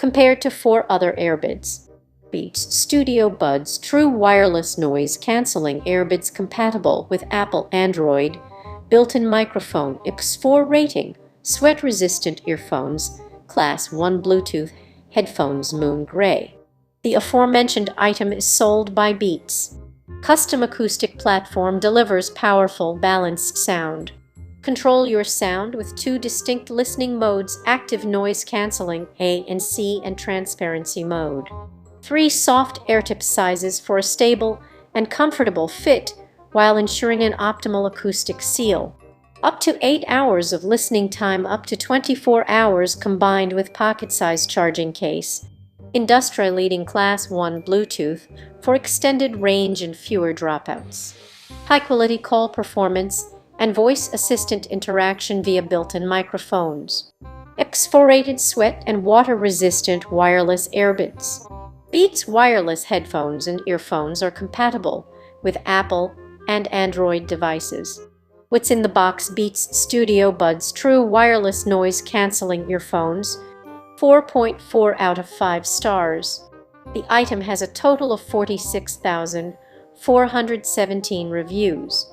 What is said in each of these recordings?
compared to 4 other Earbuds. Beats Studio Buds True Wireless Noise Cancelling Earbuds compatible with Apple Android, built-in microphone, X4 rating, sweat-resistant earphones, Class 1 Bluetooth headphones Moon Gray. The aforementioned item is sold by Beats. Custom acoustic platform delivers powerful, balanced sound. Control your sound with 2 distinct listening modes: active noise cancelling A and C and transparency mode. 3 soft airtip sizes for a stable and comfortable fit while ensuring an optimal acoustic seal. Up to 8 hours of listening time, up to 24 hours combined with pocket-sized charging case. Industry-leading Class 1 Bluetooth for extended range and fewer dropouts. High-quality call performance and voice assistant interaction via built-in microphones. X4-rated sweat and water-resistant wireless earbuds. Beats wireless headphones and earphones are compatible with Apple and Android devices. What's in the box? Beats Studio Buds True Wireless Noise Cancelling Earphones, 4.4 out of 5 stars. The item has a total of 46,417 reviews.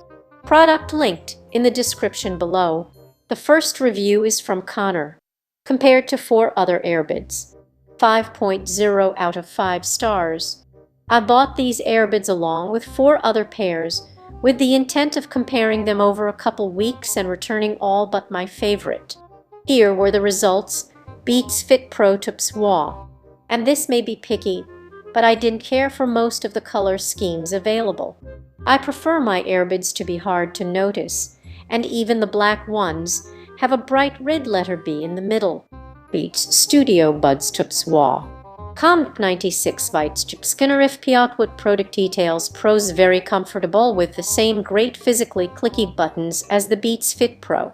Product linked in the description below. The first review is from Connor. Compared to 4 other Earbuds, 5.0 out of 5 stars. I bought these Earbuds along with 4 other pairs with the intent of comparing them over a couple weeks and returning all but my favorite. Here were the results. Beats Fit Pro Tips Wah. And this may be picky, but I didn't care for most of the color schemes available. I prefer my Earbuds to be hard to notice, and even the black ones have a bright red letter B in the middle. Beats Studio Buds Tips Wah. Comp 96 Vites Chip Skinnerif Piotwood Product Details Pros very comfortable with the same great physically clicky buttons as the Beats Fit Pro.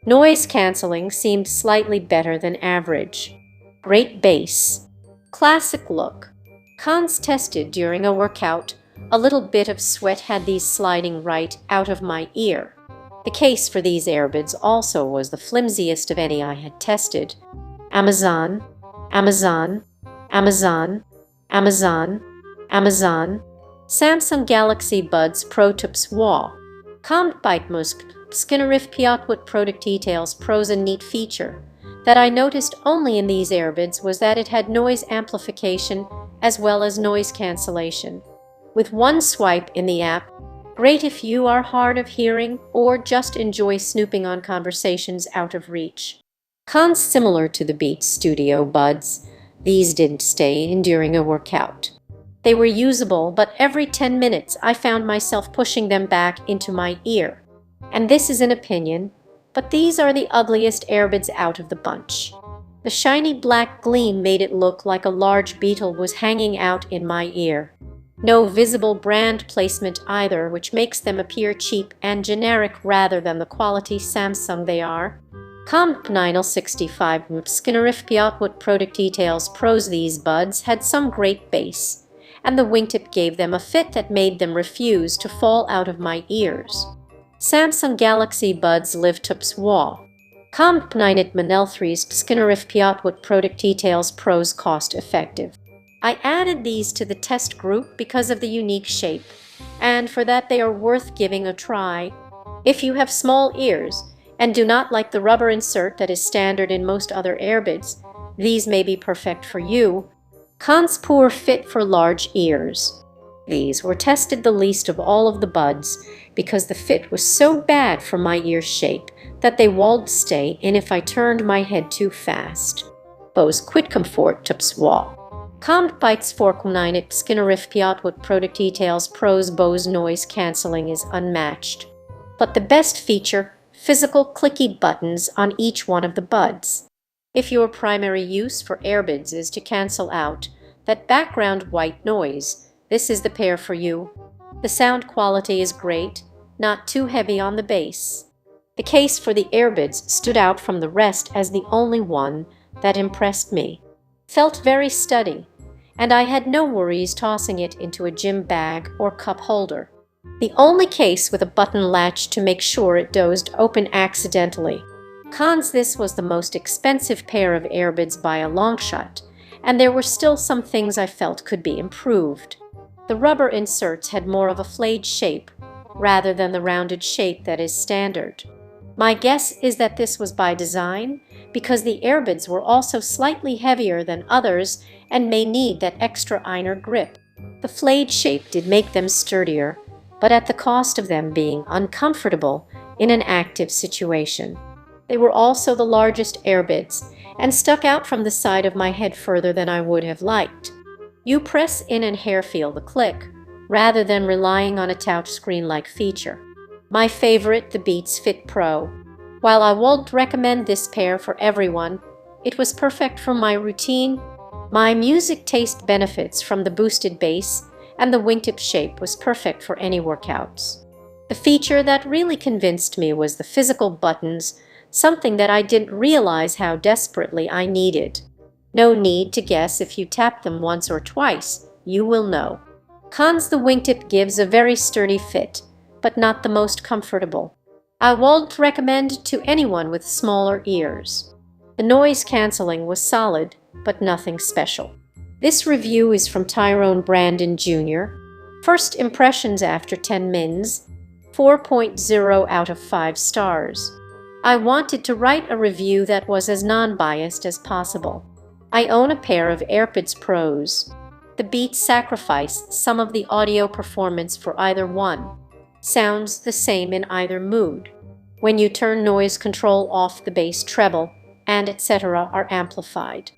Noise cancelling seemed slightly better than average. Great bass. Classic look. Cons tested during a workout. A little bit of sweat had these sliding right out of my ear. The case for these Earbuds also was the flimsiest of any I had tested. Amazon, Amazon, Amazon, Amazon, Amazon. Samsung Galaxy Buds Pro Tips Wah. Comp Bite Musk Skinnerif Piotwood Product Details Pros. A neat feature that I noticed only in these Earbuds was that it had noise amplification as well as noise cancellation. With one swipe in the app, great if you are hard of hearing or just enjoy snooping on conversations out of reach. Cons similar to the Beats Studio Buds. These didn't stay in during a workout. They were usable, but every 10 minutes I found myself pushing them back into my ear. And this is an opinion, but these are the ugliest Earbuds out of the bunch. The shiny black gleam made it look like a large beetle was hanging out in my ear. No visible brand placement either, which makes them appear cheap and generic rather than the quality Samsung they are. Comp 965 Skinnerif Piotwood Product Details Pros. These buds had some great bass, and the wingtip gave them a fit that made them refuse to fall out of my ears. Samsung Galaxy Buds Live Tips Wah. Comp 9 Manel3's Skinnerif Piotwood Product Details Pros. Cost effective. I added these to the test group because of the unique shape, and for that they are worth giving a try. If you have small ears and do not like the rubber insert that is standard in most other Earbuds, these may be perfect for you. Cons poor fit for large ears. These were tested the least of all of the buds because the fit was so bad for my ear shape that they walled stay in if I turned my head too fast. Bose Quid Comfort Tips Wah. Comp Bites 4.9 at Skinnerif Piotwood Product Details Pros. Bose noise cancelling is unmatched. But the best feature, physical clicky buttons on each one of the buds. If your primary use for Earbuds is to cancel out that background white noise, this is the pair for you. The sound quality is great, not too heavy on the bass. The case for the Earbuds stood out from the rest as the only one that impressed me. Felt very sturdy, and I had no worries tossing it into a gym bag or cup holder. The only case with a button latch to make sure it dozed open accidentally. Cons: this was the most expensive pair of Earbuds by a long shot, and there were still some things I felt could be improved. The rubber inserts had more of a flayed shape, rather than the rounded shape that is standard. My guess is that this was by design, because the Earbuds were also slightly heavier than others and may need that extra inner grip. The flayed shape did make them sturdier, but at the cost of them being uncomfortable in an active situation. They were also the largest Earbuds and stuck out from the side of my head further than I would have liked. You press in and feel the click, rather than relying on a touchscreen-like feature. My favorite, the Beats Fit Pro. While I won't recommend this pair for everyone, it was perfect for my routine. My music taste benefits from the boosted bass, and the wingtip shape was perfect for any workouts. The feature that really convinced me was the physical buttons, something that I didn't realize how desperately I needed. No need to guess. If you tap them once or twice, you will know. Cons: the wingtip gives a very sturdy fit, but not the most comfortable. I won't recommend to anyone with smaller ears. The noise cancelling was solid, but nothing special. This review is from Tyrone Brandon Jr. First impressions after 10 mins, 4.0 out of 5 stars. I wanted to write a review that was as non-biased as possible. I own a pair of Earbuds Pros. The Beats sacrifice some of the audio performance for either one. Sounds the same in either mood. When you turn noise control off, the bass, treble, and etc. are amplified.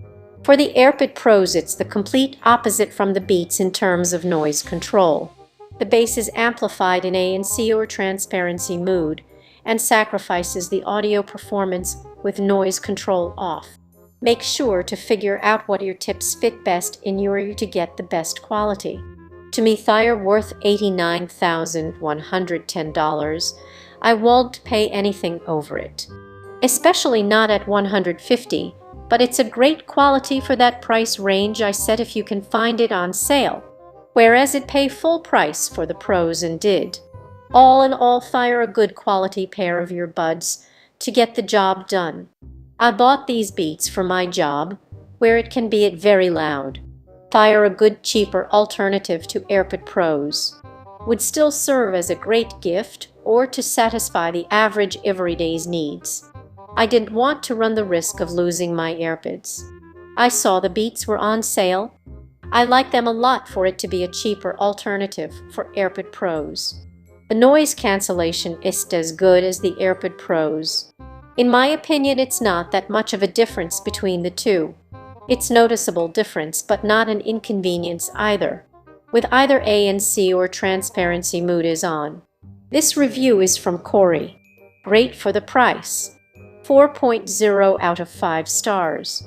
For the Earbuds Pros, it's the complete opposite from the Beats in terms of noise control. The bass is amplified in ANC or transparency mood and sacrifices the audio performance with noise control off. Make sure to figure out what your tips fit best in your ear to get the best quality. To me, they're worth $89,110. I won't pay anything over it. Especially not at $150, but it's a great quality for that price range I said if you can find it on sale. Whereas it pay full price for the Pros and did. All in all, they're a good quality pair of earbuds to get the job done. I bought these Beats for my job, where it can be very loud. They're a good cheaper alternative to Earbuds Pros. Would still serve as a great gift or to satisfy the average everyday's needs. I didn't want to run the risk of losing my Earbuds. I saw the Beats were on sale. I like them a lot for it to be a cheaper alternative for Earbuds Pros. The noise cancellation isn't as good as the Earbuds Pros. In my opinion, it's not that much of a difference between the two. It's noticeable difference, but not an inconvenience either, with either ANC or transparency mood is on. This review is from Corey. Great for the price. 4.0 out of 5 stars.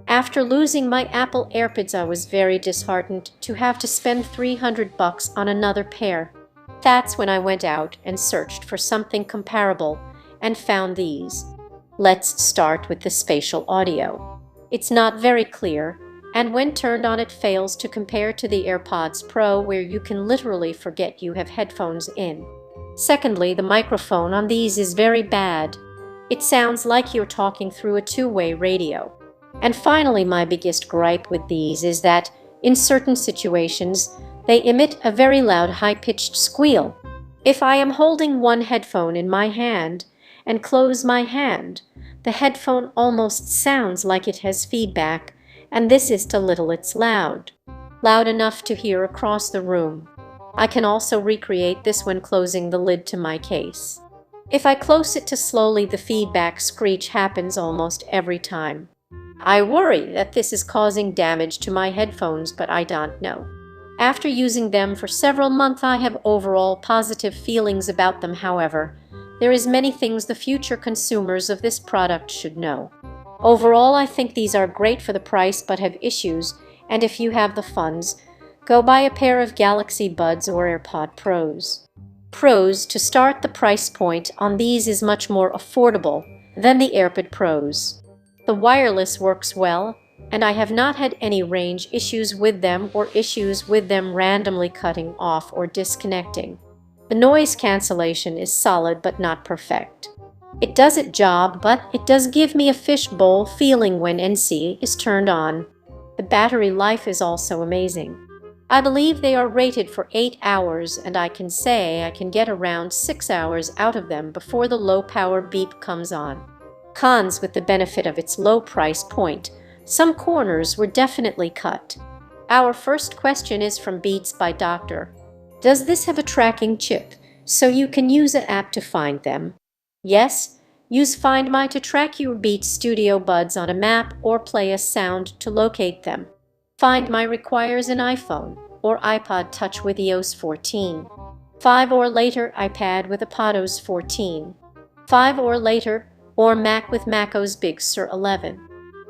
After losing my Apple Earbuds, I was very disheartened to have to spend $300 on another pair. That's when I went out and searched for something comparable and found these. Let's start with the spatial audio. It's not very clear, and when turned on it fails to compare to the AirPods Pro, where you can literally forget you have headphones in. Secondly, the microphone on these is very bad. It sounds like you're talking through a two-way radio. And finally, my biggest gripe with these is that, in certain situations, they emit a very loud high-pitched squeal. If I am holding one headphone in my hand and close my hand, the headphone almost sounds like it has feedback, and this is too little. It's loud enough to hear across the room. I can also recreate this when closing the lid to my case. If I close it too slowly, the feedback screech happens almost every time. I worry that this is causing damage to my headphones, but I don't know. After using them for several months, I have overall positive feelings about them. However, there is many things the future consumers of this product should know. Overall, I think these are great for the price but have issues, and if you have the funds, go buy a pair of Galaxy Buds or AirPods Pros. To start, the price point on these is much more affordable than the Earbuds Pros. The wireless works well, and I have not had any range issues with them or issues with them randomly cutting off or disconnecting. The noise cancellation is solid but not perfect. It does its job, but it does give me a fishbowl feeling when NC is turned on. The battery life is also amazing. I believe they are rated for 8 hours, and I can say I can get around 6 hours out of them before the low power beep comes on. Cons: with the benefit of its low price point, some corners were definitely cut. Our first question is from Beats by Doctor. Does this have a tracking chip, so you can use an app to find them? Yes, use Find My to track your Beats Studio Buds on a map or play a sound to locate them. Find My requires an iPhone or iPod Touch with iOS 14. 5 or later iPad with iPadOS 14. 5 or later or Mac with macOS Big Sur 11.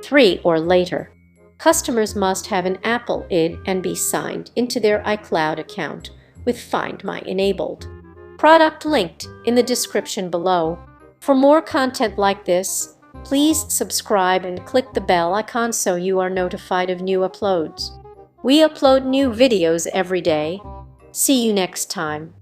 3 or later. Customers must have an Apple ID and be signed into their iCloud account with Find My enabled. Product linked in the description below. For more content like this, please subscribe and click the bell icon so you are notified of new uploads. We upload new videos every day. See you next time.